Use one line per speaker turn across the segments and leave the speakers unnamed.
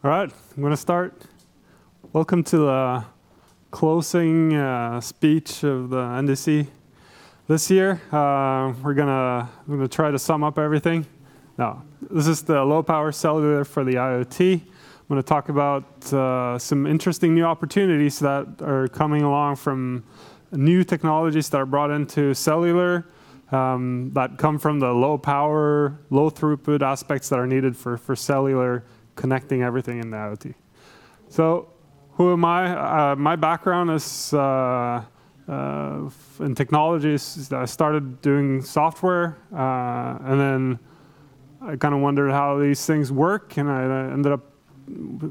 All right, I'm going to start. Welcome to the closing speech of the NDC this year. We're gonna try to sum up everything. Now, this is the low power cellular for the IoT. I'm going to talk about some interesting new opportunities that are coming along from new technologies that are brought into cellular that come from the low power, low throughput aspects that are needed for cellular connecting everything in the IoT. So who am I? My background is in technologies. I started doing software, and then I kind of wondered how these things work, and I ended up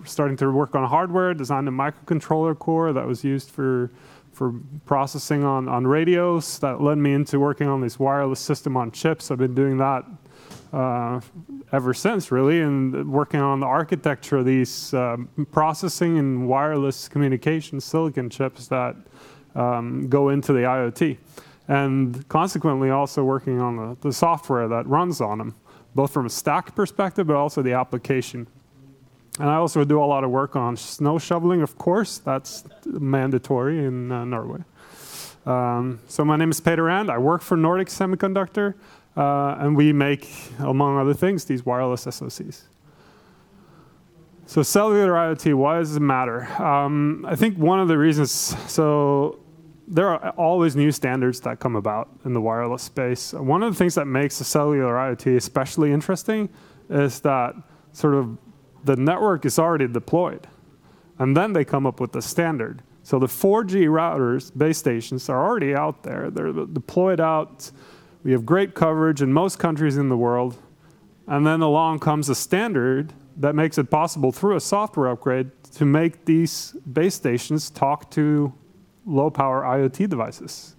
starting to work on hardware, designed a microcontroller core that was used for processing on radios. That led me into working on this wireless system on chips. I've been doing that ever since, really, and working on the architecture of these processing and wireless communication silicon chips that go into the IoT. And consequently also working on the software that runs on them, both from a stack perspective, but also the application. And I also do a lot of work on snow shoveling, of course. That's mandatory in Norway. So my name is Peder Rand. I work for Nordic Semiconductor. And we make, among other things, these wireless SoCs. So cellular IoT, why does it matter? I think one of the reasons, so there are always new standards that come about in the wireless space. One of the things that makes the cellular IoT especially interesting is that sort of the network is already deployed. And then they come up with the standard. So the 4G routers, base stations, are already out there. They're deployed out. We have great coverage in most countries in the world, and then along comes a standard that makes it possible through a software upgrade to make these base stations talk to low-power IoT devices.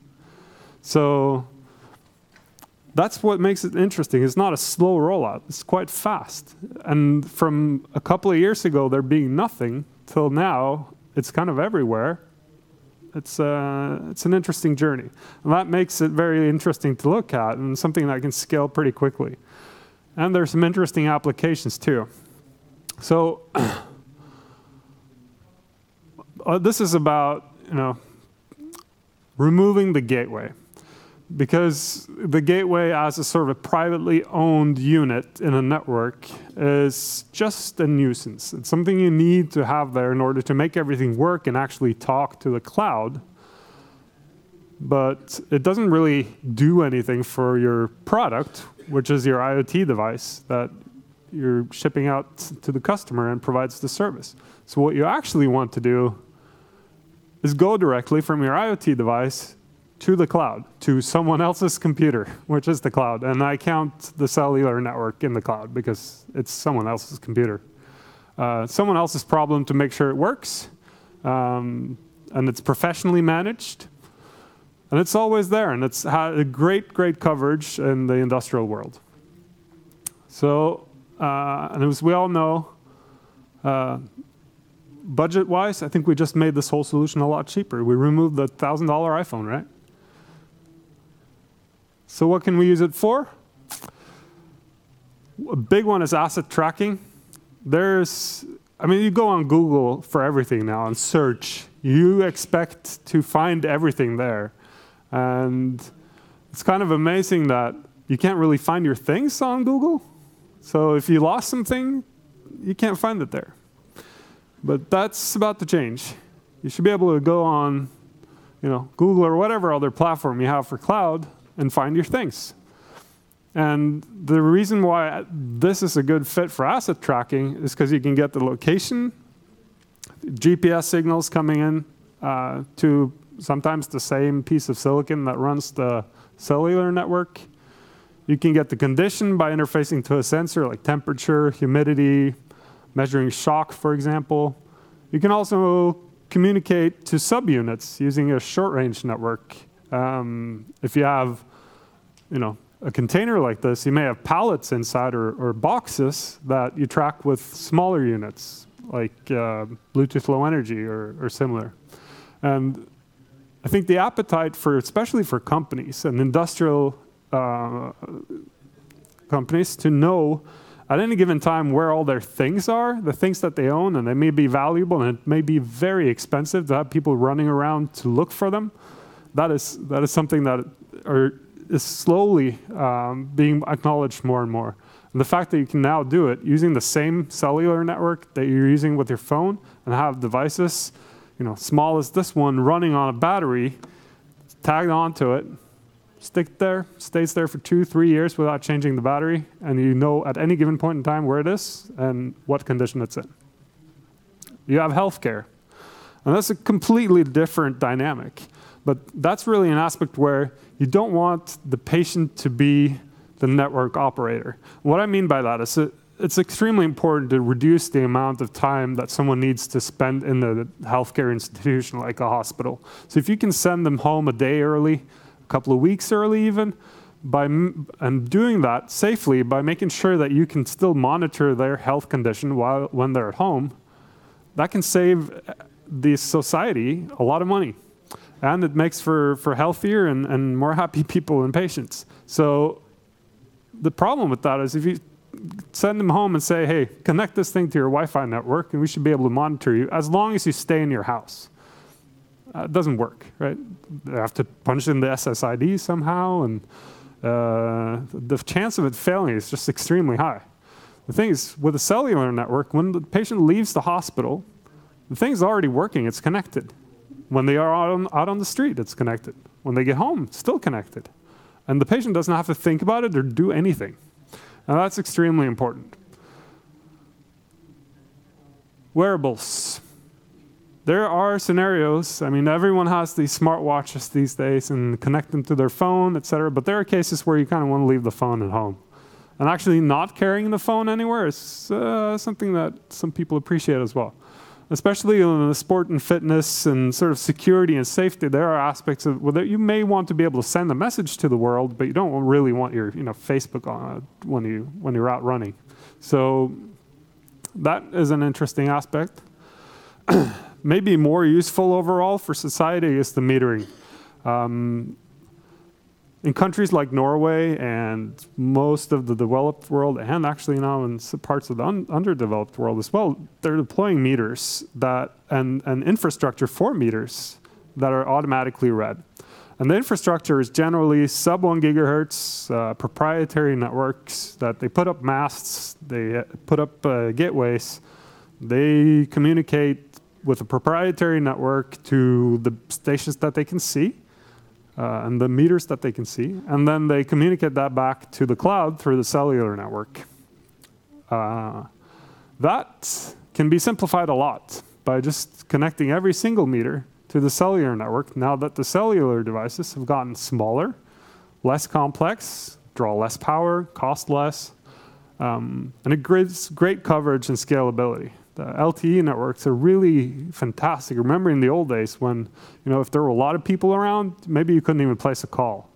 So that's what makes it interesting. It's not a slow rollout. It's quite fast. And from a couple of years ago, there being nothing, till now, it's kind of everywhere. It's an interesting journey. And that makes it very interesting to look at and something that can scale pretty quickly. And there's some interesting applications too. So this is about, removing the gateway. Because the gateway as a sort of privately owned unit in a network is just a nuisance. It's something you need to have there in order to make everything work and actually talk to the cloud. But it doesn't really do anything for your product, which is your IoT device that you're shipping out to the customer and provides the service. So what you actually want to do is go directly from your IoT device to the cloud, to someone else's computer, which is the cloud. And I count the cellular network in the cloud because it's someone else's computer. Someone else's problem to make sure it works, and it's professionally managed. And it's always there, and it's had a great coverage in the industrial world. So, and as we all know, budget-wise, I think we just made this whole solution a lot cheaper. We removed the $1,000 iPhone, right? So what can we use it for? A big one is asset tracking. You go on Google for everything now and search. You expect to find everything there. And it's kind of amazing that you can't really find your things on Google. So if you lost something, you can't find it there. But that's about to change. You should be able to go on, Google or whatever other platform you have for cloud and find your things. And the reason why this is a good fit for asset tracking is because you can get the location, GPS signals coming in to sometimes the same piece of silicon that runs the cellular network. You can get the condition by interfacing to a sensor like temperature, humidity, measuring shock, for example. You can also communicate to subunits using a short-range network. If you have a container like this, you may have pallets inside or boxes that you track with smaller units, like Bluetooth Low Energy or similar. And I think the appetite especially for companies and industrial companies to know at any given time where all their things are, the things that they own, and they may be valuable, and it may be very expensive to have people running around to look for them. That is something that is slowly being acknowledged more and more. And the fact that you can now do it using the same cellular network that you're using with your phone and have devices, small as this one, running on a battery, tagged onto it, stick there, stays there for 2-3 years without changing the battery, and you know at any given point in time where it is and what condition it's in. You have healthcare, and that's a completely different dynamic. But that's really an aspect where you don't want the patient to be the network operator. What I mean by that is it's extremely important to reduce the amount of time that someone needs to spend in the healthcare institution, like a hospital. So if you can send them home a day early, a couple of weeks early even, and doing that safely by making sure that you can still monitor their health condition when they're at home, that can save the society a lot of money. And it makes for healthier and more happy people and patients. So the problem with that is if you send them home and say, hey, connect this thing to your Wi-Fi network and we should be able to monitor you as long as you stay in your house. It doesn't work, right? They have to punch in the SSID somehow, and the chance of it failing is just extremely high. The thing is, with a cellular network, when the patient leaves the hospital, the thing's already working, it's connected. When they are out on the street, it's connected. When they get home, it's still connected. And the patient doesn't have to think about it or do anything. And that's extremely important. Wearables. There are scenarios, everyone has these smartwatches these days and connect them to their phone, etc. But there are cases where you kind of want to leave the phone at home. And actually not carrying the phone anywhere is something that some people appreciate as well. Especially in the sport and fitness and sort of security and safety, there are aspects of that you may want to be able to send a message to the world, but you don't really want your Facebook on when you're out running. So that is an interesting aspect. Maybe more useful overall for society is the metering. In countries like Norway and most of the developed world, and actually now in parts of the underdeveloped world as well, they're deploying meters and infrastructure for meters that are automatically read. And the infrastructure is generally sub 1 gigahertz proprietary networks that they put up masts, they put up gateways, they communicate with a proprietary network to the stations that they can see. And the meters that they can see, and then they communicate that back to the cloud through the cellular network. That can be simplified a lot by just connecting every single meter to the cellular network now that the cellular devices have gotten smaller, less complex, draw less power, cost less, and it gives great coverage and scalability. The LTE networks are really fantastic. Remember in the old days when, if there were a lot of people around, maybe you couldn't even place a call.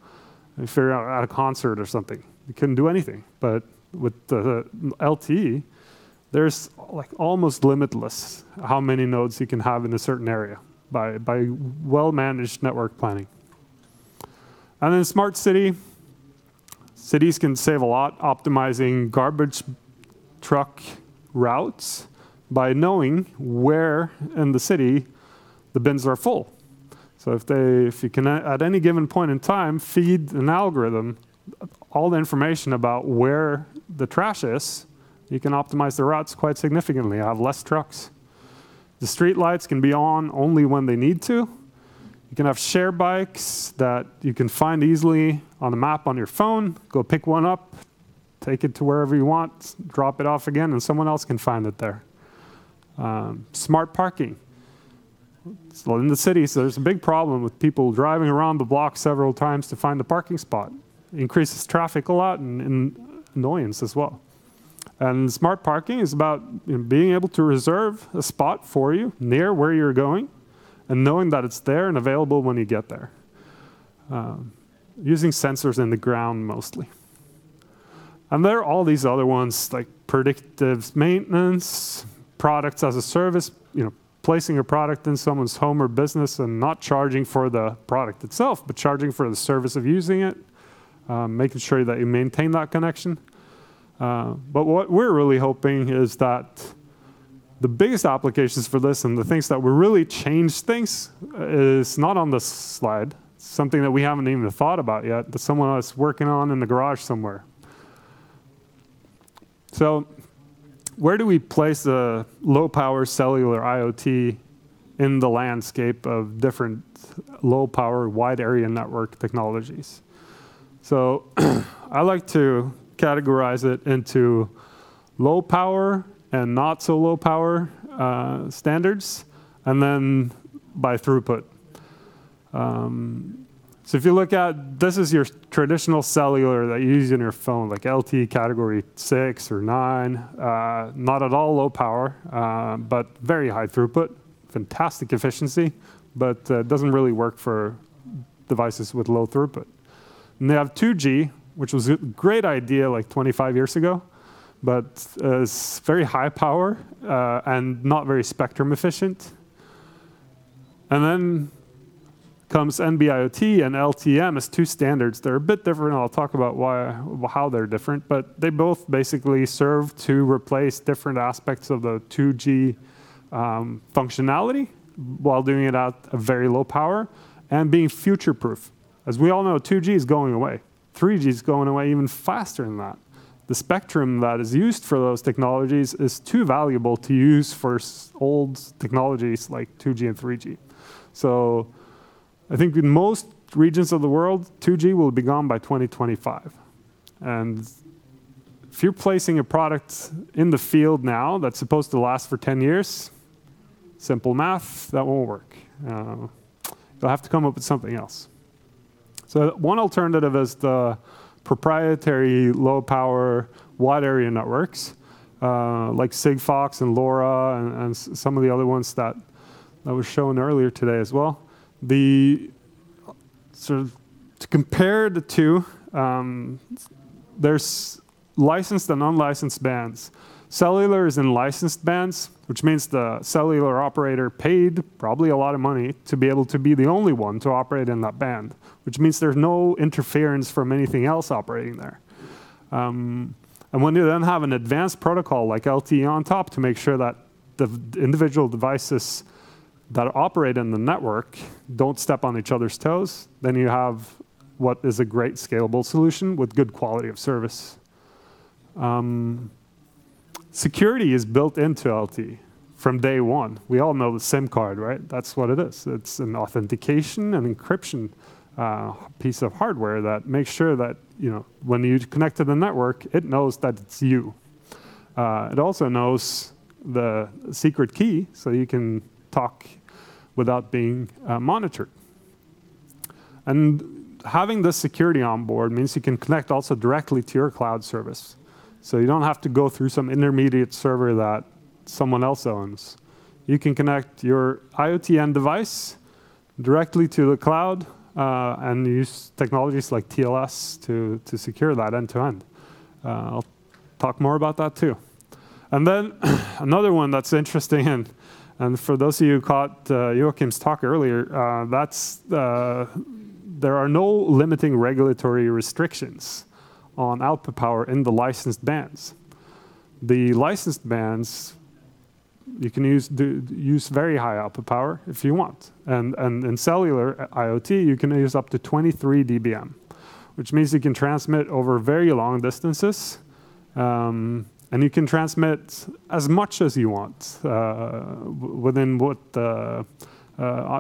If you're at a concert or something, you couldn't do anything. But with the LTE, there's like almost limitless how many nodes you can have in a certain area by well-managed network planning. And then smart city. Cities can save a lot optimizing garbage truck routes by knowing where in the city the bins are full. So if you can at any given point in time feed an algorithm all the information about where the trash is, you can optimize the routes quite significantly. Have less trucks. The street lights can be on only when they need to. You can have share bikes that you can find easily on a map on your phone. Go pick one up, take it to wherever you want, drop it off again, and someone else can find it there. Smart parking. So in the cities, there's a big problem with people driving around the block several times to find a parking spot. It increases traffic a lot and annoyance as well. And smart parking is about being able to reserve a spot for you near where you're going and knowing that it's there and available when you get there. Using sensors in the ground mostly. And there are all these other ones like predictive maintenance, products as a service, placing a product in someone's home or business and not charging for the product itself, but charging for the service of using it, making sure that you maintain that connection. But what we're really hoping is that the biggest applications for this and the things that will really change things is not on this slide. It's something that we haven't even thought about yet, that someone is working on in the garage somewhere. So where do we place the low-power cellular IoT in the landscape of different low-power wide area network technologies? So I like to categorize it into low power and not so low power standards, and then by throughput. So if you look at, this is your traditional cellular that you use in your phone, like LTE category 6 or 9, not at all low power, but very high throughput, fantastic efficiency, but doesn't really work for devices with low throughput. And they have 2G, which was a great idea like 25 years ago, but it's very high power and not very spectrum efficient. And then comes NB-IoT and LTE-M as two standards. They're a bit different. I'll talk about how they're different, but they both basically serve to replace different aspects of the 2G functionality while doing it at a very low power and being future-proof. As we all know, 2G is going away. 3G is going away even faster than that. The spectrum that is used for those technologies is too valuable to use for old technologies like 2G and 3G. So I think in most regions of the world, 2G will be gone by 2025. And if you're placing a product in the field now that's supposed to last for 10 years, simple math, that won't work. You'll have to come up with something else. So one alternative is the proprietary low-power wide area networks, like Sigfox and LoRa and some of the other ones that was shown earlier today as well. To compare the two, there's licensed and unlicensed bands. Cellular is in licensed bands, which means the cellular operator paid probably a lot of money to be able to be the only one to operate in that band, which means there's no interference from anything else operating there. And when you then have an advanced protocol like LTE on top to make sure that the individual devices that operate in the network don't step on each other's toes, then you have what is a great scalable solution with good quality of service. Security is built into LTE from day one. We all know the SIM card, right? That's what it is. It's an authentication and encryption piece of hardware that makes sure that when you connect to the network, it knows that it's you. It also knows the secret key, so you can talk without being monitored. And having this security on board means you can connect also directly to your cloud service. So you don't have to go through some intermediate server that someone else owns. You can connect your IoT end device directly to the cloud and use technologies like TLS to secure that end-to-end. I'll talk more about that too. And then another one that's interesting, and for those of you who caught Joachim's talk earlier, there are no limiting regulatory restrictions on output power in the licensed bands. The licensed bands, you can use very high output power if you want. And in cellular IoT, you can use up to 23 dBm, which means you can transmit over very long distances. And you can transmit as much as you want within what the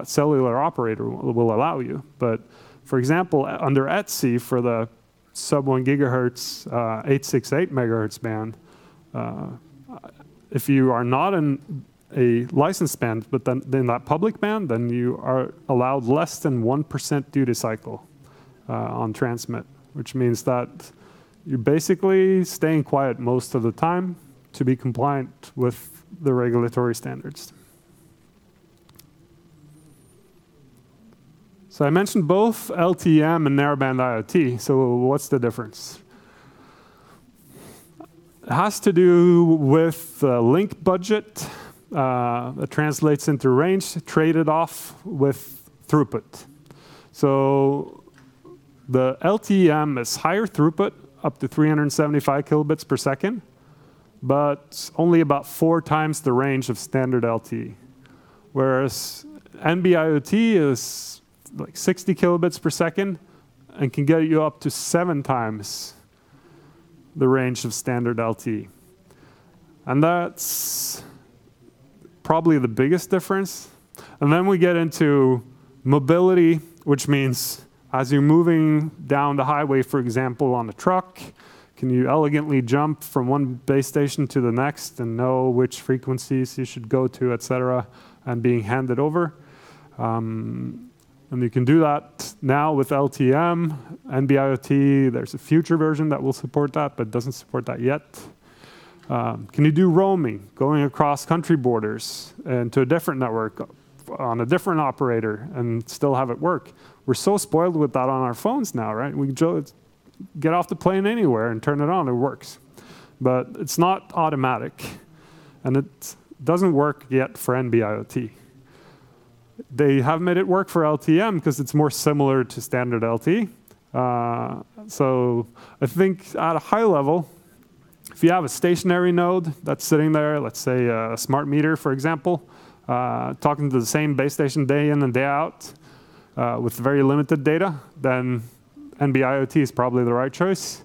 cellular operator will allow you. But for example, under ETSI for the sub 1 gigahertz 868 megahertz band, if you are not in a licensed band, but then in that public band, then you are allowed less than 1% duty cycle on transmit, which means that you're basically staying quiet most of the time to be compliant with the regulatory standards. So I mentioned both LTE-M and narrowband IoT. So what's the difference? It has to do with the link budget that translates into range traded off with throughput. So the LTE-M is higher throughput, up to 375 kilobits per second, but only about 4 times the range of standard LTE. Whereas NB-IoT is like 60 kilobits per second and can get you up to 7 times the range of standard LTE. And that's probably the biggest difference. And then we get into mobility, which means as you're moving down the highway, for example, on a truck, can you elegantly jump from one base station to the next and know which frequencies you should go to, et cetera, and being handed over. And you can do that now with LTE-M, NB-IoT. There's a future version that will support that, but doesn't support that yet. Can you do roaming, going across country borders and to a different network on a different operator and still have it work? We're so spoiled with that on our phones now, right? We just get off the plane anywhere and turn it on, it works. But it's not automatic, and it doesn't work yet for NB-IoT. They have made it work for LTE-M because it's more similar to standard LTE. So I think at a high level, if you have a stationary node that's sitting there, let's say a smart meter, for example, talking to the same base station day in and day out with very limited data, then NB-IoT is probably the right choice.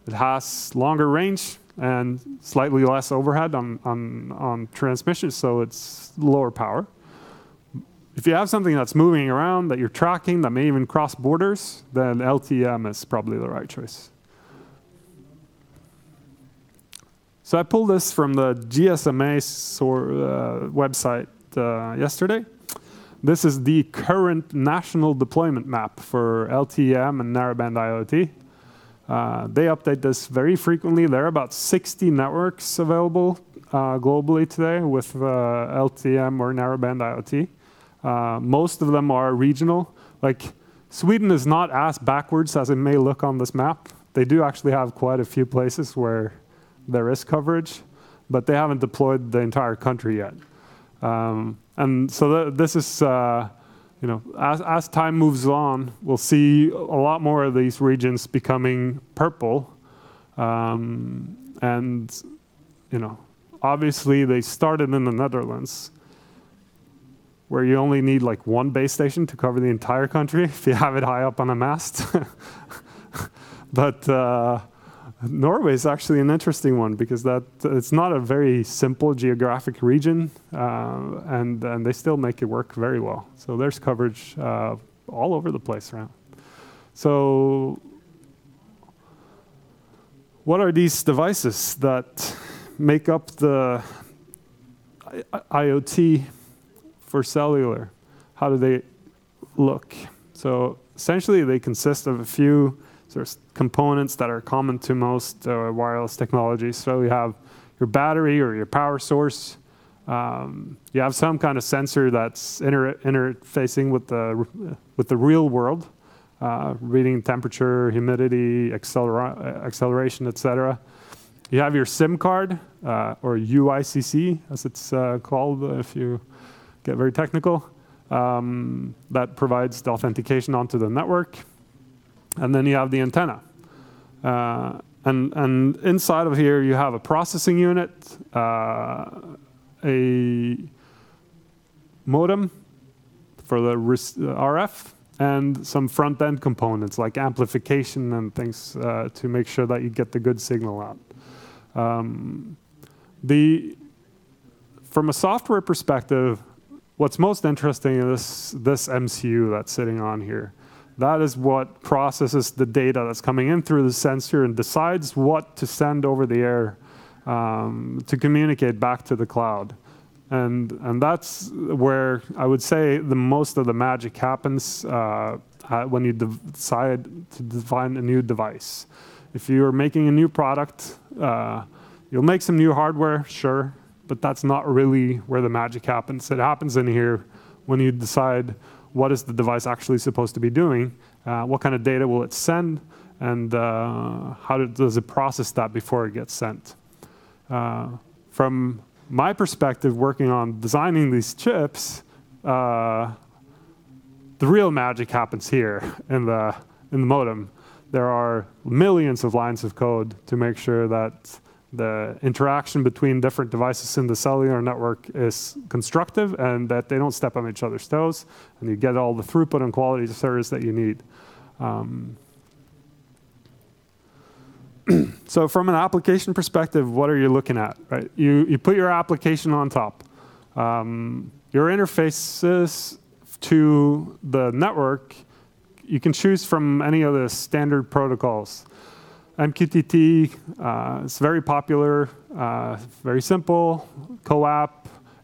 It has longer range and slightly less overhead on transmission, so it's lower power. If you have something that's moving around, that you're tracking, that may even cross borders, then LTE-M is probably the right choice. So I pulled this from the GSMA website yesterday. This is the current national deployment map for LTE-M and narrowband IoT. They update this very frequently. There are about 60 networks available globally today with LTE-M or narrowband IoT. Most of them are regional. Like Sweden is not as backwards as it may look on this map. They do actually have quite a few places where there is coverage, but they haven't deployed the entire country yet. And so this is, as time moves on, we'll see a lot more of these regions becoming purple. Obviously they started in the Netherlands, where you only need like one base station to cover the entire country if you have it high up on a mast. But Norway is actually an interesting one because it's not a very simple geographic region, and they still make it work very well. So there's coverage all over the place around. So what are these devices that make up the IoT for cellular? How do they look? So essentially they consist of a few sort of components that are common to most wireless technologies. So you have your battery or your power source. You have some kind of sensor that's interfacing with the real world, reading temperature, humidity, acceleration, etc. You have your SIM card, or UICC, as it's called if you get very technical, that provides the authentication onto the network. And then you have the antenna. And inside of here, you have a processing unit, a modem for the RF, and some front-end components like amplification and things to make sure that you get the good signal out. From a software perspective, what's most interesting is this MCU that's sitting on here. That is what processes the data that's coming in through the sensor and decides what to send over the air to communicate back to the cloud. And that's where I would say the most of the magic happens when you decide to define a new device. If you're making a new product, you'll make some new hardware, sure, but that's not really where the magic happens. It happens in here when you decide what is the device actually supposed to be doing, what kind of data will it send, and how does it process that before it gets sent. From my perspective, working on designing these chips, the real magic happens here in the modem. there are millions of lines of code to make sure that the interaction between different devices in the cellular network is constructive and that they don't step on each other's toes, and you get all the throughput and quality of service that you need. So from an application perspective, what are you looking at? Right? You put your application on top. Your interfaces to the network, you can choose from any of the standard protocols. MQTT is very popular, very simple. CoAP,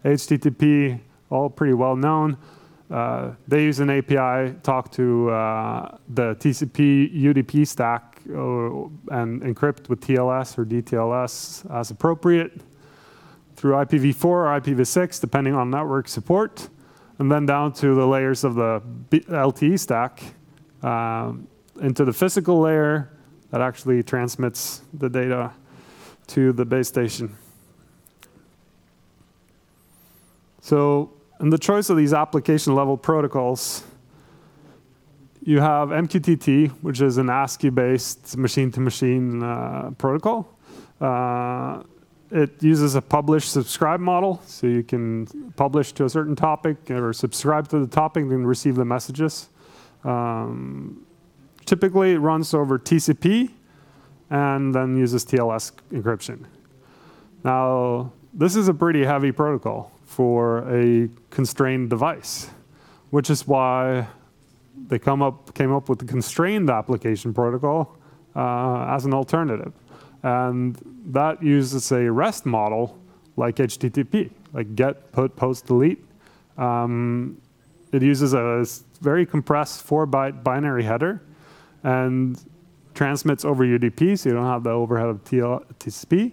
HTTP, all pretty well known. They use an API, talk to the TCP UDP stack and encrypt with TLS or DTLS as appropriate through IPv4 or IPv6, depending on network support, and then down to the layers of the LTE stack into the physical layer that actually transmits the data to the base station. So in the choice of these application level protocols, you have MQTT, which is an ASCII-based machine-to-machine protocol. It uses a publish-subscribe model, so you can publish to a certain topic or subscribe to the topic and receive the messages. Typically, it runs over TCP and then uses TLS encryption. Now, this is a pretty heavy protocol for a constrained device, which is why they came up with the constrained application protocol as an alternative. And that uses a REST model like HTTP, like get, put, post, delete. It uses a very compressed 4-byte binary header and transmits over UDP, so you don't have the overhead of TCP,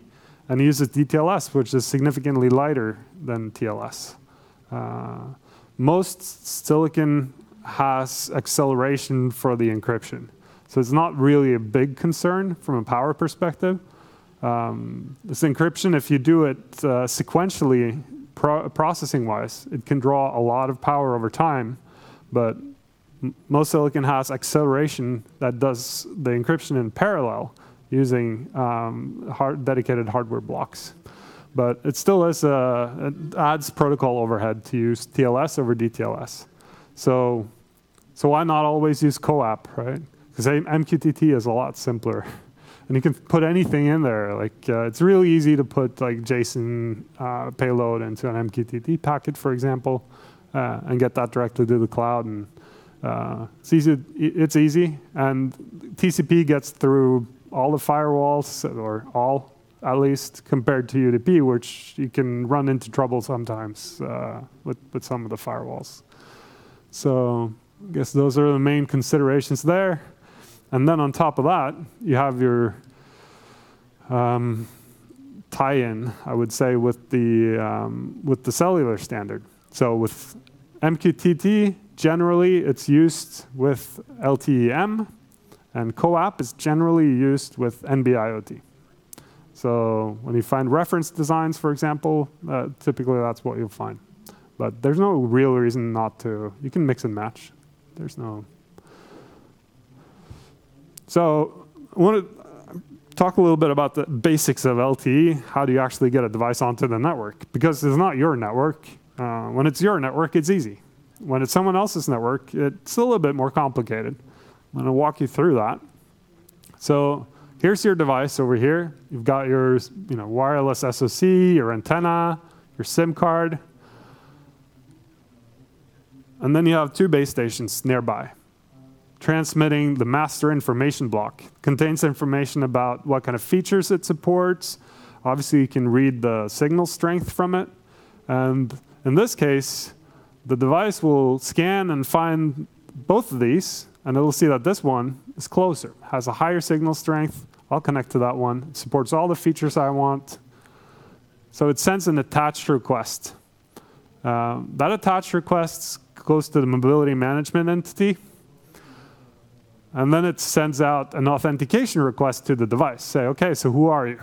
and uses DTLS, which is significantly lighter than TLS. Most silicon has acceleration for the encryption, so it's not really a big concern from a power perspective. This encryption, if you do it sequentially, processing-wise, it can draw a lot of power over time, but most silicon has acceleration that does the encryption in parallel using dedicated hardware blocks. But it still is it adds protocol overhead to use TLS over DTLS. So why not always use CoAP, right? Because MQTT is a lot simpler. And you can put anything in there. Like it's really easy to put like JSON payload into an MQTT packet, for example, and get that directly to the cloud. And it's easy. And TCP gets through all the firewalls, or all at least, compared to UDP, which you can run into trouble sometimes with some of the firewalls. So I guess those are the main considerations there. And then on top of that, you have your tie-in, I would say, with the cellular standard. So with MQTT, generally it's used with LTE-M, and CoAP is generally used with NB-IoT. So when you find reference designs, for example, typically that's what you'll find. But there's no real reason not to. You can mix and match. There's no. So I want to talk a little bit about the basics of LTE. How do you actually get a device onto the network? Because it's not your network. When it's your network, it's easy. When it's someone else's network, it's a little bit more complicated. I'm going to walk you through that. So here's your device over here. You've got your wireless SoC, your antenna, your SIM card. And then you have two base stations nearby, transmitting the master information block. Contains information about what kind of features it supports. Obviously, you can read the signal strength from it. And in this case, the device will scan and find both of these, and it'll see that this one is closer, has a higher signal strength. I'll connect to that one. It supports all the features I want. So it sends an attached request. That attached request goes to the mobility management entity. And then it sends out an authentication request to the device. Say, okay, so who are you?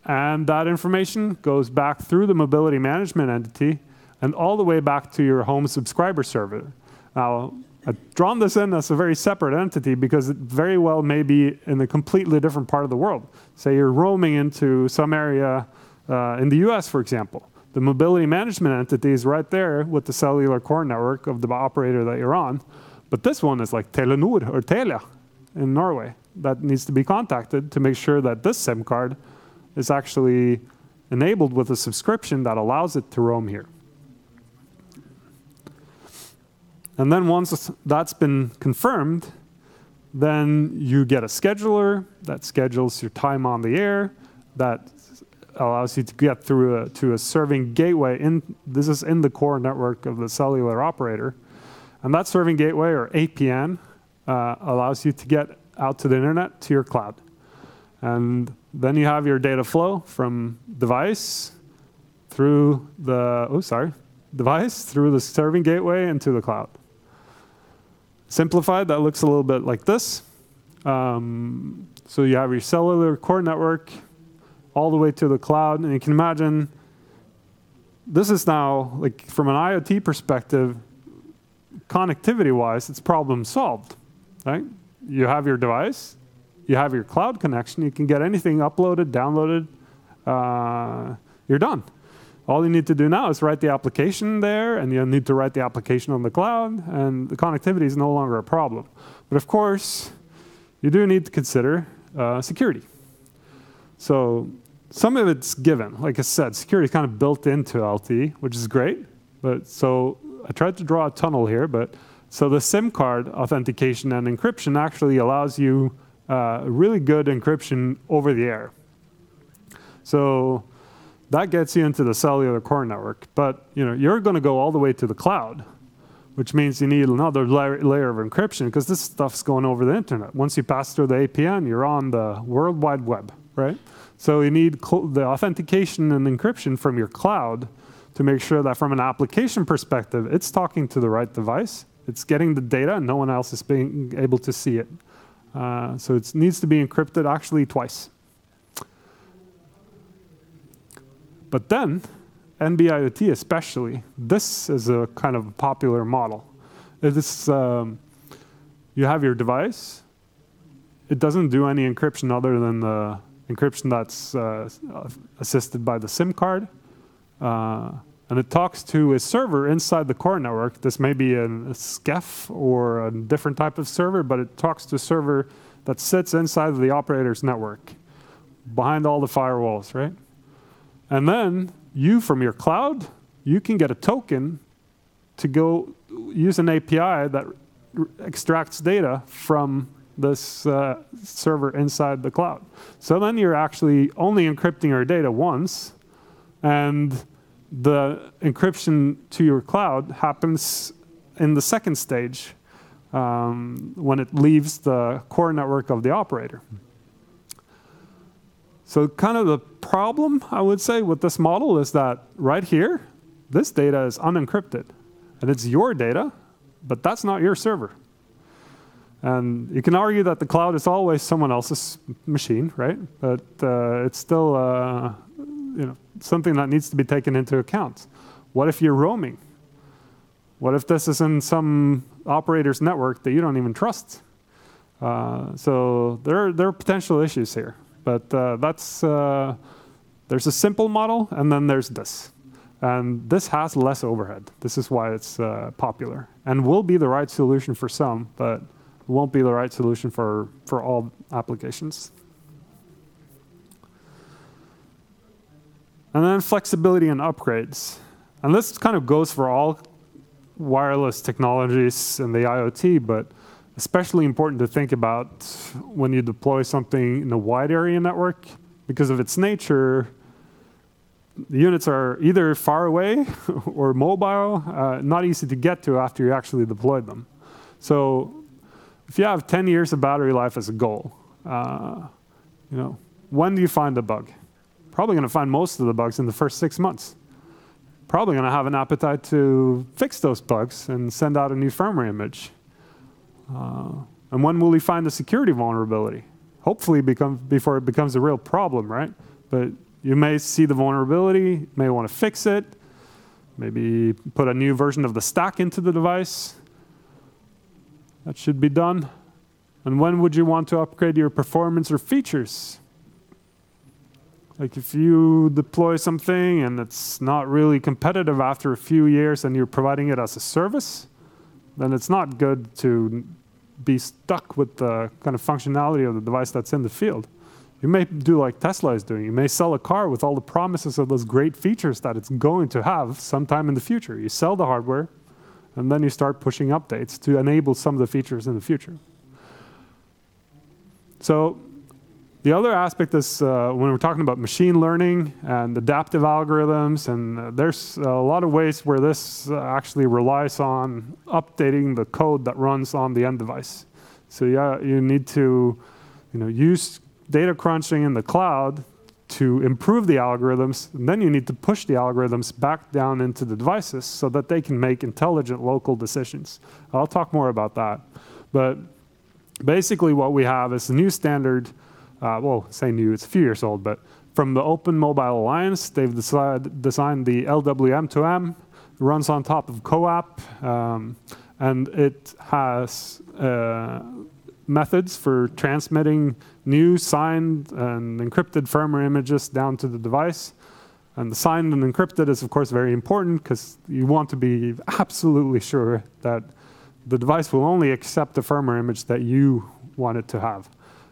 And that information goes back through the mobility management entity and all the way back to your home subscriber server. Now, I've drawn this in as a very separate entity because it very well may be in a completely different part of the world. Say you're roaming into some area in the US, for example. The mobility management entity is right there with the cellular core network of the operator that you're on. But this one is like Telenor or Telia in Norway that needs to be contacted to make sure that this SIM card is actually enabled with a subscription that allows it to roam here. And then once that's been confirmed, then you get a scheduler that schedules your time on the air, that allows you to get through to a serving gateway. This is in the core network of the cellular operator. And that serving gateway, or APN, allows you to get out to the internet, to your cloud. And then you have your data flow from device through the, device through the serving gateway into the cloud. Simplified, that looks a little bit like this. So you have your cellular core network all the way to the cloud. And you can imagine, this is now, like from an IoT perspective, connectivity-wise, it's problem solved, right? You have your device, you have your cloud connection, you can get anything uploaded, downloaded, you're done. All you need to do now is write the application there, and you need to write the application on the cloud, and the connectivity is no longer a problem. But of course, you do need to consider security. So some of it's given. Like I said, security is kind of built into LTE, which is great. But so I tried to draw a tunnel here, but so the SIM card authentication and encryption actually allows you really good encryption over the air. So that gets you into the cellular core network. But you're going to go all the way to the cloud, which means you need another layer of encryption because this stuff's going over the internet. Once you pass through the APN, you're on the World Wide Web, right? So you need the authentication and encryption from your cloud to make sure that from an application perspective, it's talking to the right device. It's getting the data and no one else is being able to see it. So it needs to be encrypted actually twice. But then, NB-IoT especially, this is a kind of popular model. It is, you have your device. It doesn't do any encryption other than the encryption that's assisted by the SIM card. And it talks to a server inside the core network. This may be a SCEF or a different type of server, but it talks to a server that sits inside of the operator's network, behind all the firewalls, right? And then you, from your cloud, you can get a token to go use an API that extracts data from this server inside the cloud. So then you're actually only encrypting your data once, and the encryption to your cloud happens in the second stage when it leaves the core network of the operator. So kind of the problem, I would say, with this model is that right here, this data is unencrypted. And it's your data, but that's not your server. And you can argue that the cloud is always someone else's machine, right? But it's still something that needs to be taken into account. What if you're roaming? What if this is in some operator's network that you don't even trust? So there are potential issues here. But there's a simple model, and then there's this. And this has less overhead. This is why it's popular. And will be the right solution for some, but won't be the right solution for all applications. And then flexibility and upgrades. And this kind of goes for all wireless technologies in the IoT, but especially important to think about when you deploy something in a wide area network. Because of its nature, the units are either far away or mobile, not easy to get to after you actually deployed them. So if you have 10 years of battery life as a goal, when do you find a bug? Probably going to find most of the bugs in the first 6 months. Probably going to have an appetite to fix those bugs and send out a new firmware image. And when will you find the security vulnerability? Hopefully before it becomes a real problem, right? But you may see the vulnerability, may want to fix it, maybe put a new version of the stack into the device. That should be done. And when would you want to upgrade your performance or features? Like if you deploy something and it's not really competitive after a few years and you're providing it as a service, then it's not good to be stuck with the kind of functionality of the device that's in the field. You may do like Tesla is doing. You may sell a car with all the promises of those great features that it's going to have sometime in the future. You sell the hardware, and then you start pushing updates to enable some of the features in the future. So the other aspect is when we're talking about machine learning and adaptive algorithms, and there's a lot of ways where this actually relies on updating the code that runs on the end device. So yeah, you need to use data crunching in the cloud to improve the algorithms, and then you need to push the algorithms back down into the devices so that they can make intelligent local decisions. I'll talk more about that. But basically what we have is a new standard, well, say new, it's a few years old, but from the Open Mobile Alliance, they've designed the LTE-M, runs on top of CoAP, and it has methods for transmitting new signed and encrypted firmware images down to the device. And the signed and encrypted is, of course, very important because you want to be absolutely sure that the device will only accept the firmware image that you want it to have.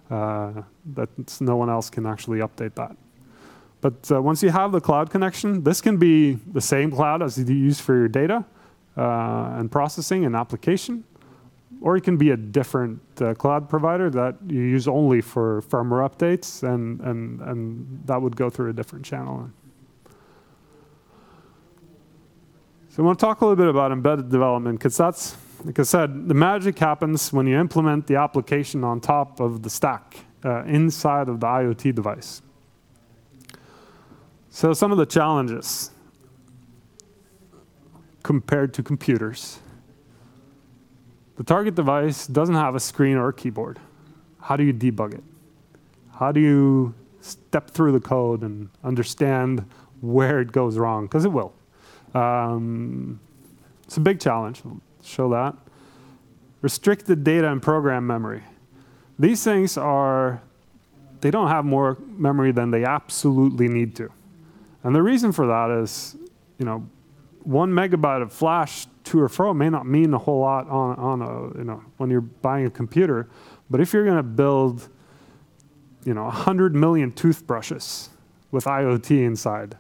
That no one else can actually update that. But once you have the cloud connection, this can be the same cloud as you use for your data and processing and application. Or it can be a different cloud provider that you use only for firmware updates, and that would go through a different channel. So I want to talk a little bit about embedded development, because that's, like I said, the magic happens when you implement the application on top of the stack inside of the IoT device. So some of the challenges compared to computers. The target device doesn't have a screen or a keyboard. How do you debug it? How do you step through the code and understand where it goes wrong? Because it will. It's a big challenge. I'll show that. Restricted data and program memory. These things they don't have more memory than they absolutely need to. And the reason for that is, 1 megabyte of flash to or fro may not mean a whole lot when you're buying a computer. But if you're going to build, 100 million toothbrushes with IoT inside,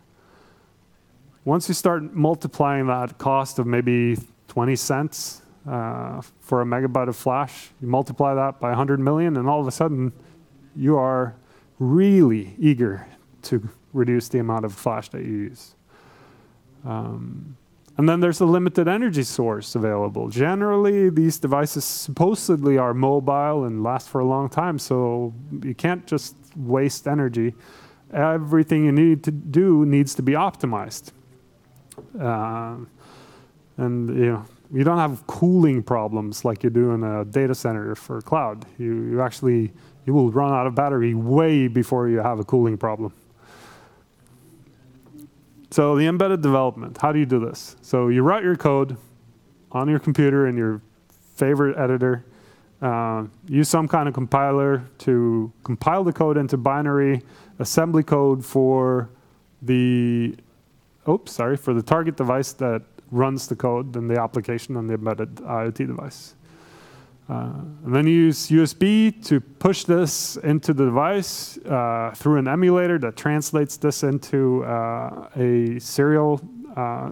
once you start multiplying that cost of maybe 20 cents for a megabyte of flash, you multiply that by 100 million, and all of a sudden, you are really eager to reduce the amount of flash that you use. And then there's a limited energy source available. Generally, these devices supposedly are mobile and last for a long time, so you can't just waste energy. Everything you need to do needs to be optimized. And you don't have cooling problems like you do in a data center for cloud. You will run out of battery way before you have a cooling problem. So the embedded development, how do you do this? So you write your code on your computer in your favorite editor, use some kind of compiler to compile the code into binary assembly code for the target device that runs the code and the application on the embedded IoT device. And then you use USB to push this into the device through an emulator that translates this into a serial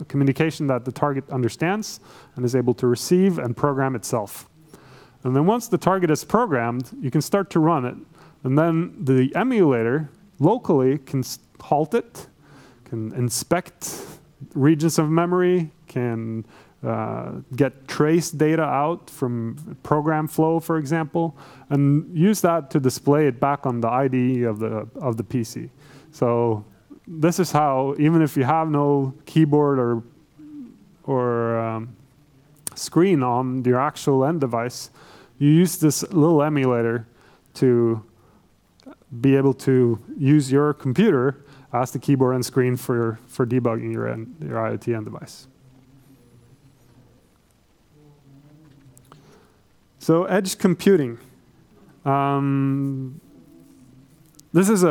communication that the target understands and is able to receive and program itself. And then once the target is programmed, you can start to run it. And then the emulator locally can halt it, can inspect regions of memory, can get trace data out from program flow, for example, and use that to display it back on the IDE of the PC. So this is how, even if you have no keyboard or screen on your actual end device, you use this little emulator to be able to use your computer as the keyboard and screen for debugging your IoT end device. So edge computing. This is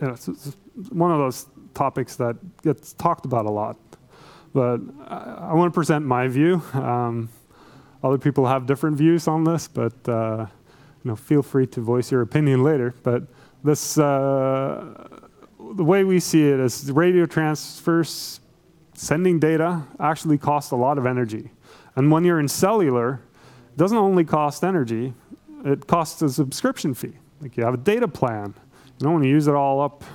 it's one of those topics that gets talked about a lot. But I want to present my view. Other people have different views on this, but feel free to voice your opinion later. But this, the way we see it is radio transfers, sending data actually costs a lot of energy. And when you're in cellular, it doesn't only cost energy, it costs a subscription fee. Like you have a data plan. You don't want to use it all up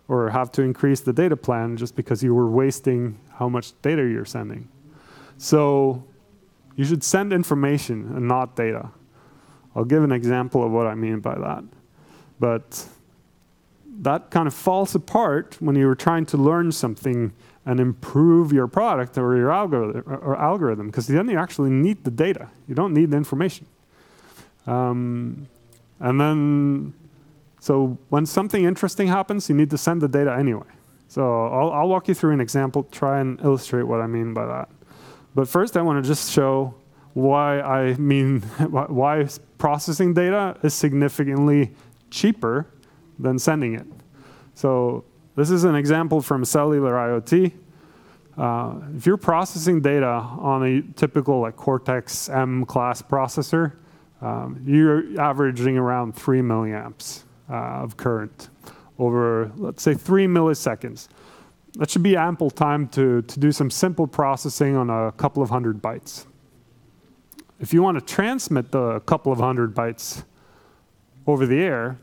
or have to increase the data plan just because you were wasting how much data you're sending. So you should send information and not data. I'll give an example of what I mean by that. But that kind of falls apart when you're trying to learn something and improve your product or your algorithm, because then you actually need the data. You don't need the information. And then, so when something interesting happens, you need to send the data anyway. So I'll walk you through an example, try and illustrate what I mean by that. But first, I want to just show why why processing data is significantly cheaper than sending it. So this is an example from Cellular IoT. If you're processing data on a typical like Cortex-M class processor, you're averaging around 3 milliamps of current over, let's say, 3 milliseconds. That should be ample time to do some simple processing on a couple of hundred bytes. If you want to transmit the couple of hundred bytes over the air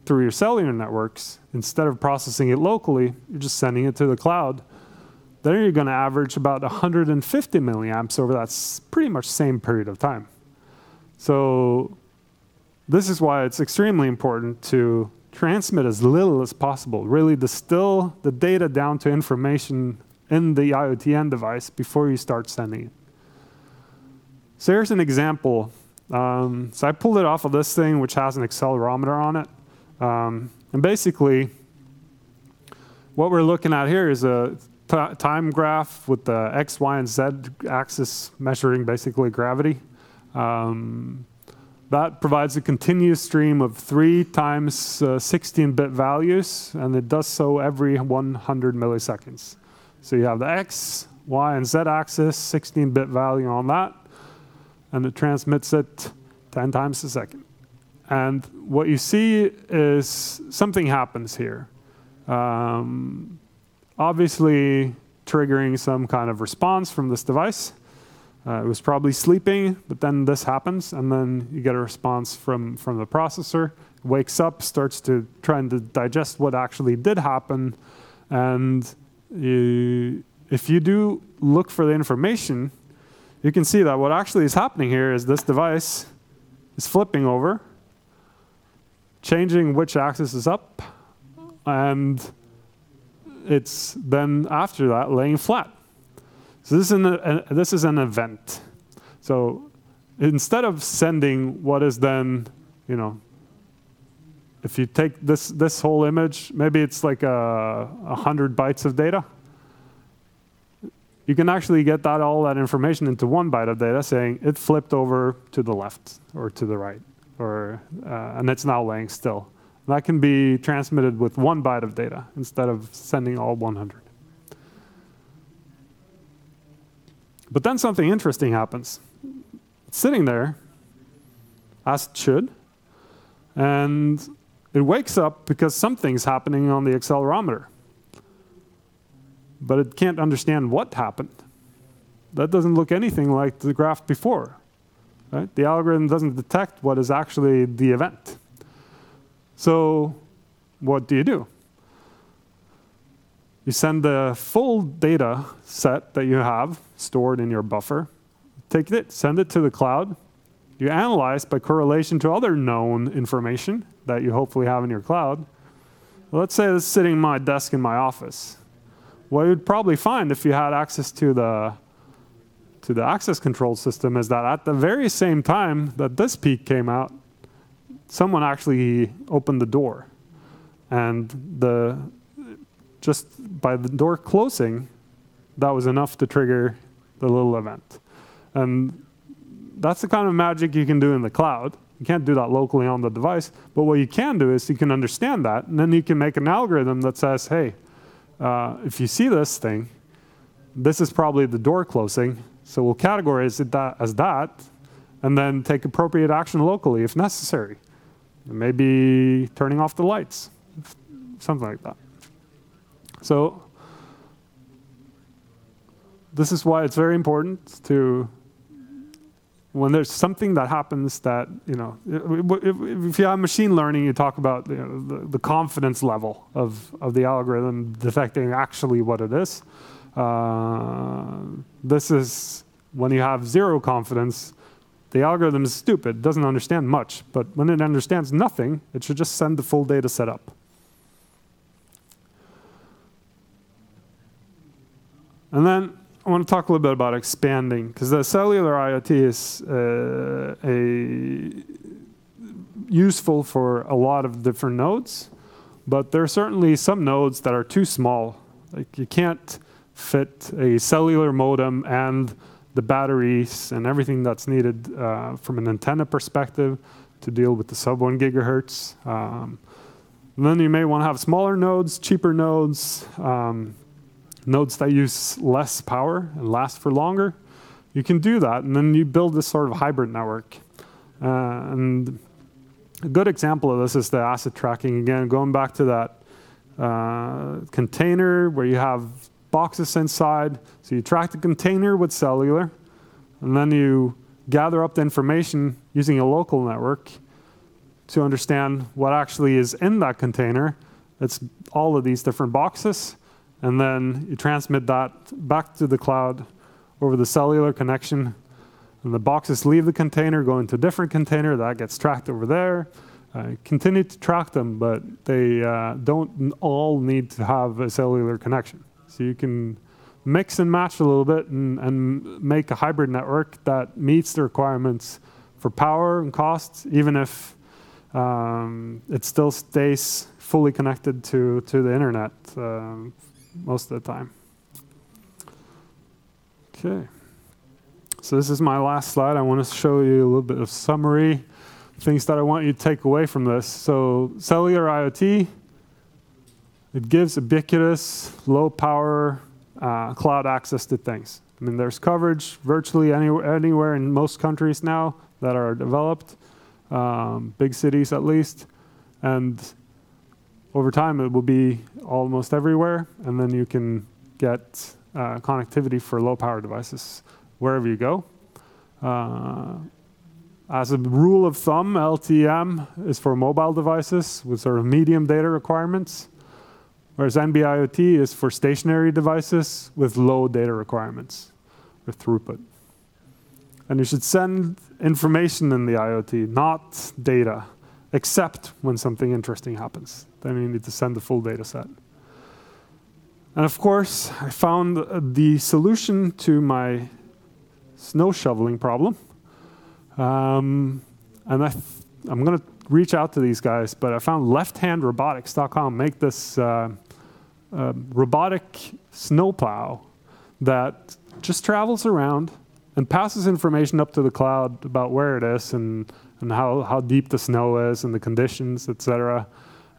through your cellular networks, instead of processing it locally, you're just sending it to the cloud. Then you're going to average about 150 milliamps over that pretty much same period of time. So this is why it's extremely important to transmit as little as possible, really distill the data down to information in the IoT end device before you start sending it. So here's an example. So I pulled it off of this thing, which has an accelerometer on it. And basically, what we're looking at here is a time graph with the X, Y, and Z axis measuring basically gravity. That provides a continuous stream of 3 times 16-bit values, and it does so every 100 milliseconds. So you have the X, Y, and Z axis, 16-bit value on that, and it transmits it 10 times a second. And what you see is something happens here. Obviously triggering some kind of response from this device. It was probably sleeping, but then this happens, and then you get a response from the processor. It wakes up, starts to trying to digest what actually did happen, and if you do look for the information, you can see that what actually is happening here is this device is flipping over, changing which axis is up, and it's then after that laying flat. So this is an event. So instead of sending what is then, if you take this whole image, maybe it's like 100 bytes of data. You can actually get all that information into 1 byte of data saying it flipped over to the left or to the right, and it's now laying still. That can be transmitted with 1 byte of data instead of sending all 100. But then something interesting happens. It's sitting there, as it should, and it wakes up because something's happening on the accelerometer. But it can't understand what happened. That doesn't look anything like the graph before. Right? The algorithm doesn't detect what is actually the event. So what do? You send the full data set that you have stored in your buffer, take it, send it to the cloud. You analyze by correlation to other known information that you hopefully have in your cloud. Well, let's say it's sitting on my desk in my office. What you'd probably find if you had access to the access control system is that at the very same time that this peak came out, someone actually opened the door. And just by the door closing, that was enough to trigger the little event. And that's the kind of magic you can do in the cloud. You can't do that locally on the device, but what you can do is you can understand that, and then you can make an algorithm that says, hey, if you see this thing, this is probably the door closing, so we'll categorize it as that, and then take appropriate action locally if necessary. Maybe turning off the lights, something like that. So this is why it's very important to, when there's something that happens that, if you have machine learning, you talk about the confidence level of the algorithm detecting actually what it is. This is when you have zero confidence, the algorithm is stupid, it doesn't understand much, but when it understands nothing, it should just send the full data set up. And then I want to talk a little bit about expanding, because the cellular IoT is useful for a lot of different nodes, but there are certainly some nodes that are too small. Like you can't fit a cellular modem and the batteries and everything that's needed from an antenna perspective to deal with the sub 1 gigahertz. And then you may want to have smaller nodes, cheaper nodes, nodes that use less power and last for longer. You can do that, and then you build this sort of hybrid network. And a good example of this is the asset tracking. Again, going back to that container where you have boxes inside. So you track the container with cellular, and then you gather up the information using a local network to understand what actually is in that container. It's all of these different boxes. And then you transmit that back to the cloud over the cellular connection. And the boxes leave the container, go into a different container, that gets tracked over there. Continue to track them, but they don't all need to have a cellular connection. So you can mix and match a little bit and make a hybrid network that meets the requirements for power and cost, even if it still stays fully connected to the internet most of the time. Okay. So this is my last slide. I want to show you a little bit of summary, things that I want you to take away from this. So cellular IoT, it gives ubiquitous, low power cloud access to things. I mean, there's coverage virtually anywhere in most countries now that are developed, big cities at least. And over time, it will be almost everywhere. And then you can get connectivity for low power devices wherever you go. As a rule of thumb, LTE-M is for mobile devices with sort of medium data requirements, whereas NB-IoT is for stationary devices with low data requirements or throughput. And you should send information in the IoT, not data, except when something interesting happens. Then you need to send the full data set. And of course, I found the solution to my snow shoveling problem. And I'm going to reach out to these guys, but I found lefthandrobotics.com make this robotic snowplow that just travels around and passes information up to the cloud about where it is and how deep the snow is and the conditions, etc.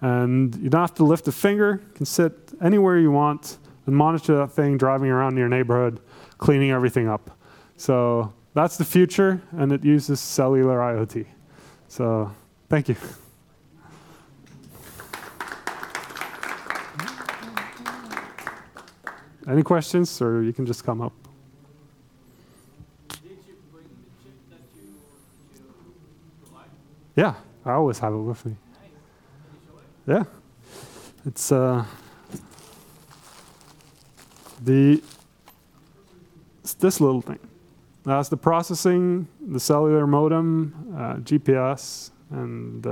And you don't have to lift a finger. You can sit anywhere you want and monitor that thing driving around your neighborhood, cleaning everything up. So that's the future, and it uses cellular IoT. So thank you. Any questions, or you can just come up.
Did you bring the chip that you provide?
Yeah, I always have it with me.
Nice. Can you show it?
Yeah, it's this little thing. That's the processing, the cellular modem, GPS, and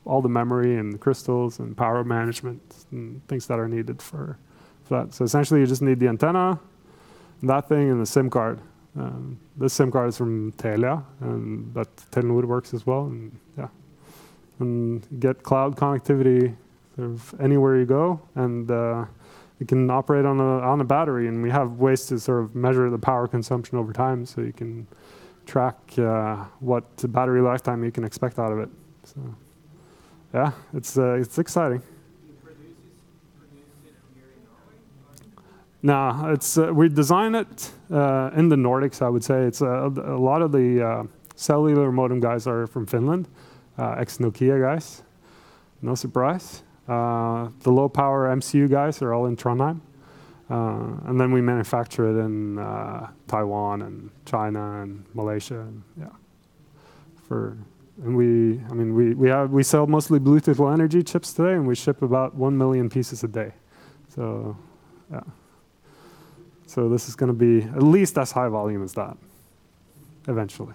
all the memory and the crystals and power management and things that are needed for that. So essentially, you just need the antenna, that thing, and the SIM card. This SIM card is from Telia, and that Telenor works as well. And yeah, and you get cloud connectivity sort of anywhere you go, and you can operate on a battery. And we have ways to sort of measure the power consumption over time, so you can track what battery lifetime you can expect out of it. So, yeah, it's exciting.
You produce it here in Norway?
No, it's we design it in the Nordics. I would say it's a lot of the cellular modem guys are from Finland, ex-Nokia guys. No surprise. The low power MCU guys are all in Trondheim. And then we manufacture it in Taiwan and China and Malaysia, and we sell mostly Bluetooth Low Energy chips today, and we ship about 1 million pieces a day. So yeah, so this is going to be at least as high volume as that eventually.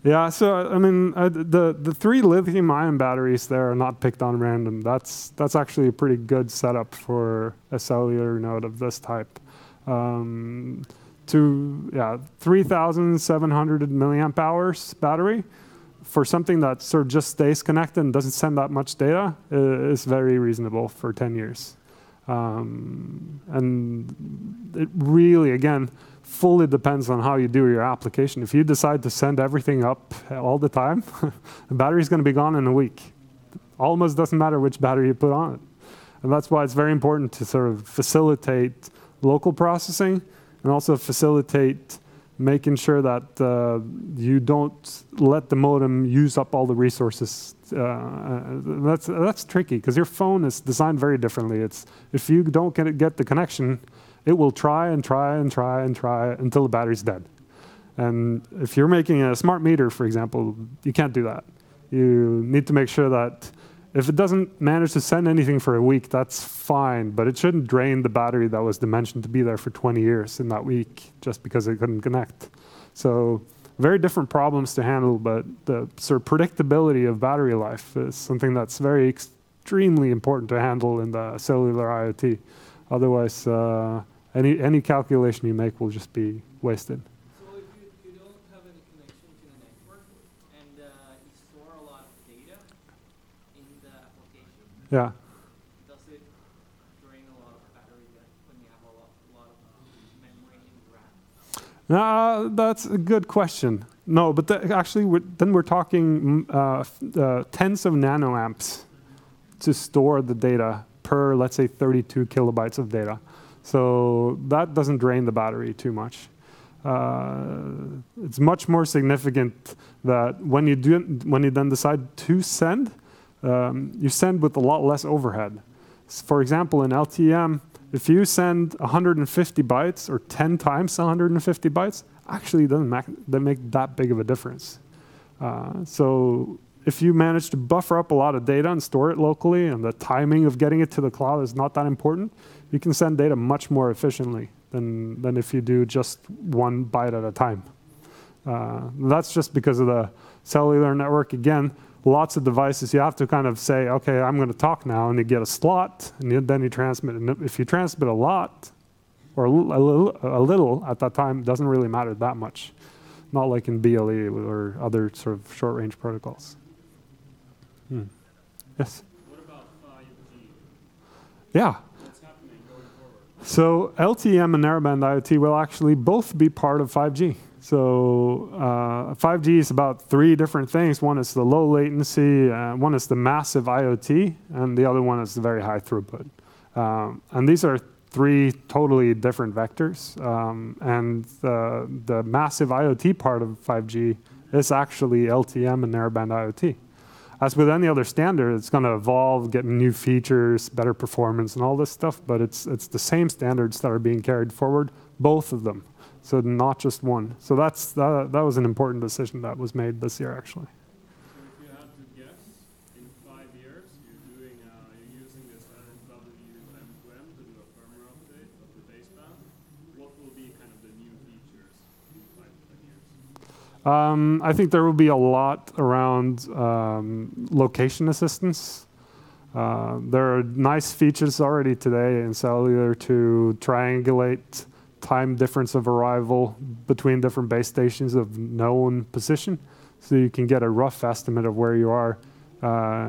Yeah, so I mean, the 3 lithium-ion batteries there are not picked on random. That's actually a pretty good setup for a cellular node of this type. 3,700 milliamp hours battery for something that sort of just stays connected and doesn't send that much data is very reasonable for 10 years. And it really, again, fully depends on how you do your application. If you decide to send everything up all the time, the battery's going to be gone in a week. Almost doesn't matter which battery you put on it. And that's why it's very important to sort of facilitate local processing and also facilitate making sure that you don't let the modem use up all the resources. That's tricky because your phone is designed very differently. It's if you don't get the connection, it will try and try and try and try until the battery's dead. And if you're making a smart meter, for example, you can't do that. You need to make sure that if it doesn't manage to send anything for a week, that's fine, but it shouldn't drain the battery that was dimensioned to be there for 20 years in that week just because it couldn't connect. So very different problems to handle, but the sort of predictability of battery life is something that's very extremely important to handle in the cellular IoT. Otherwise, any calculation you make will just be wasted.
So if you don't have any connection to the network and you store a lot of data in the application,
Yeah.
does it drain a lot of battery when you have a lot of memory in RAM?
That's a good question. No, but actually, we're talking tens of nanoamps to store the data per, let's say, 32 kilobytes of data. So that doesn't drain the battery too much. It's much more significant that when you then decide to send, you send with a lot less overhead. For example, in LTE-M, if you send 150 bytes or 10 times 150 bytes, actually it doesn't make that big of a difference. So if you manage to buffer up a lot of data and store it locally, and the timing of getting it to the cloud is not that important, you can send data much more efficiently than if you do just 1 byte at a time. That's just because of the cellular network. Again, lots of devices, you have to kind of say, okay, I'm going to talk now, and you get a slot, and then you transmit. And if you transmit a lot, or a little at that time, it doesn't really matter that much. Not like in BLE or other sort of short-range protocols. Yes?
What about 5G?
Yeah.
What's happening going forward?
So LTE-M and narrowband IoT will actually both be part of 5G. So 5G is about 3 different things. One is the low latency, one is the massive IoT, and the other one is the very high throughput. And these are 3 totally different vectors. And the massive IoT part of 5G is actually LTE-M and narrowband IoT. As with any other standard, it's going to evolve, get new features, better performance, and all this stuff. But it's the same standards that are being carried forward, both of them. So not just one. So that was an important decision that was made this year, actually.
So if you had to guess, in 5 years, you're using this NWM to do a firmware update of the baseband. What will be kind of the new features in 5 to 10 years?
I think there will be a lot around location assistance. There are nice features already today in cellular to triangulate time difference of arrival between different base stations of known position. So you can get a rough estimate of where you are,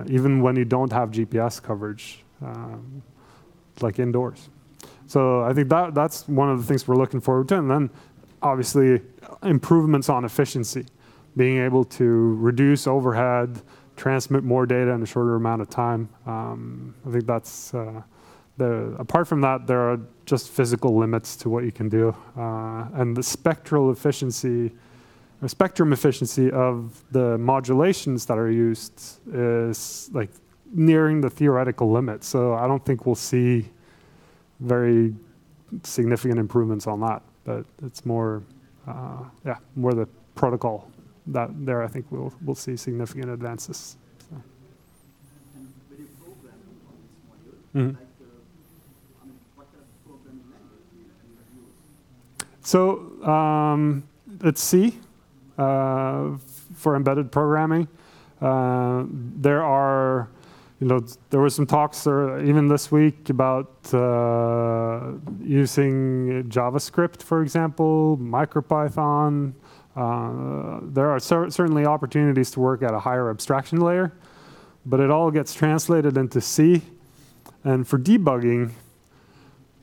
even when you don't have GPS coverage, like indoors. So I think that's one of the things we're looking forward to. And then obviously improvements on efficiency, being able to reduce overhead, transmit more data in a shorter amount of time. I think that's, apart from that, there are just physical limits to what you can do. And the spectrum efficiency of the modulations that are used is like nearing the theoretical limit. So I don't think we'll see very significant improvements on that, but it's more, more the protocol that there I think we'll see significant advances. So.
And when you program on this module,
Mm-hmm.
like, what kind of programming language do you use?
So it's C for embedded programming. There are, there were some talks even this week about using JavaScript, for example, MicroPython. There are certainly opportunities to work at a higher abstraction layer, but it all gets translated into C. And for debugging,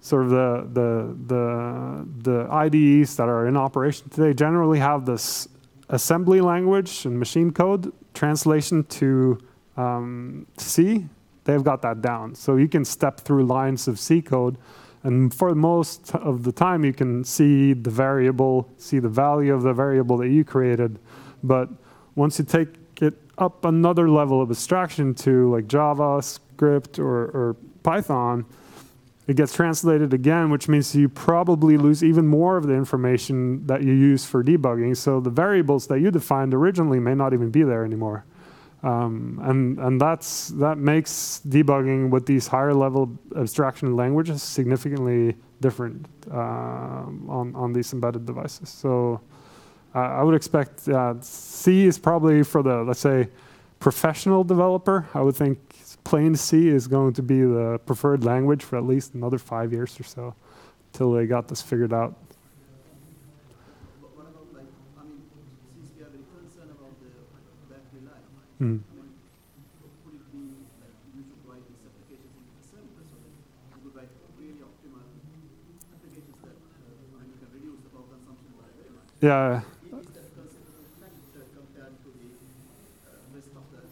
sort of the IDEs that are in operation today generally have this assembly language and machine code translation to C. They've got that down. So you can step through lines of C code, and for most of the time you can see the variable, see the value of the variable that you created. But once you take it up another level of abstraction to like JavaScript or Python, it gets translated again, which means you probably lose even more of the information that you use for debugging. So the variables that you defined originally may not even be there anymore. And that makes debugging with these higher level abstraction languages significantly different on these embedded devices. So I would expect C is probably for the, let's say, professional developer. I would think plain C is going to be the preferred language for at least another 5 years or so till they got this figured out.
What about, like, since we are very concerned about the battery life,
Mm.
could it be like you should write these applications into the server so that you could write really optimal applications that you can reduce the power consumption by very much?
Yeah.
Is that considered a factor compared to the rest of the,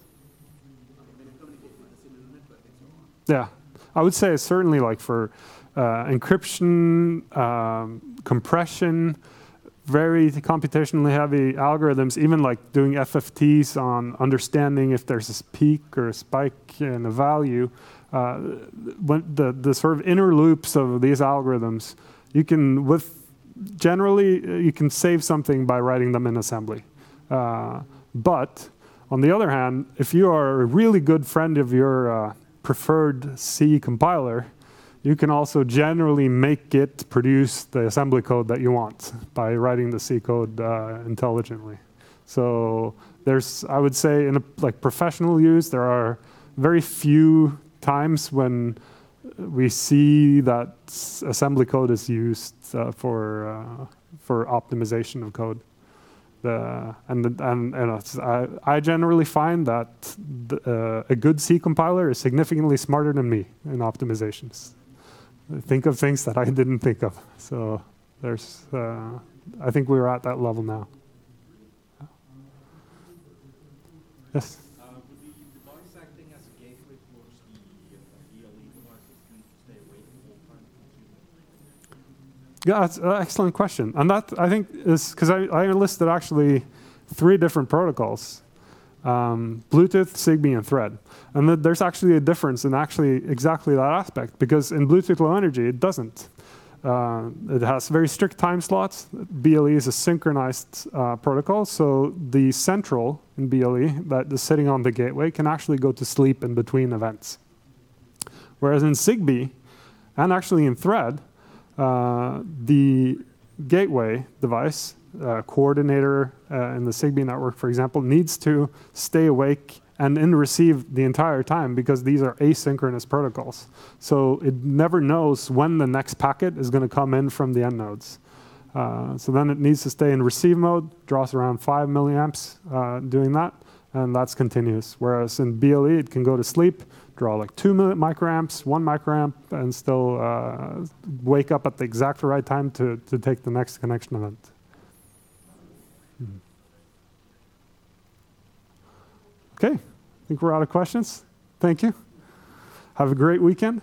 when you communicate with the cellular network and so on?
Yeah, I would say certainly like for encryption, compression, very computationally heavy algorithms, even like doing FFTs on understanding if there's a peak or a spike in a value, when the sort of inner loops of these algorithms, you can generally you can save something by writing them in assembly. But on the other hand, if you are a really good friend of your preferred C compiler, you can also generally make it produce the assembly code that you want by writing the C code intelligently. So there's, I would say, in a like professional use, there are very few times when we see that assembly code is used for optimization of code. I generally find that a good C compiler is significantly smarter than me in optimizations. Think of things that I didn't think of. So there's, I think we're at that level now. Yes?
Would the device acting as a gateway towards the BLE devices need to stay away from all time consumers?
Yeah, that's an excellent question. And that, I think, is because I listed actually 3 different protocols. Bluetooth, Zigbee, and Thread. And there's actually a difference in actually exactly that aspect, because in Bluetooth Low Energy, it doesn't. It has very strict time slots. BLE is a synchronized protocol, so the central in BLE that is sitting on the gateway can actually go to sleep in between events. Whereas in Zigbee, and actually in Thread, the gateway device, coordinator in the Zigbee network, for example, needs to stay awake and in receive the entire time, because these are asynchronous protocols. So it never knows when the next packet is going to come in from the end nodes. So then it needs to stay in receive mode, draws around 5 milliamps doing that. and that's continuous. Whereas in BLE, it can go to sleep, draw like 2 microamps, 1 microamp, and still wake up at the exact right time to take the next connection event. Okay, I think we're out of questions. Thank you. Have a great weekend.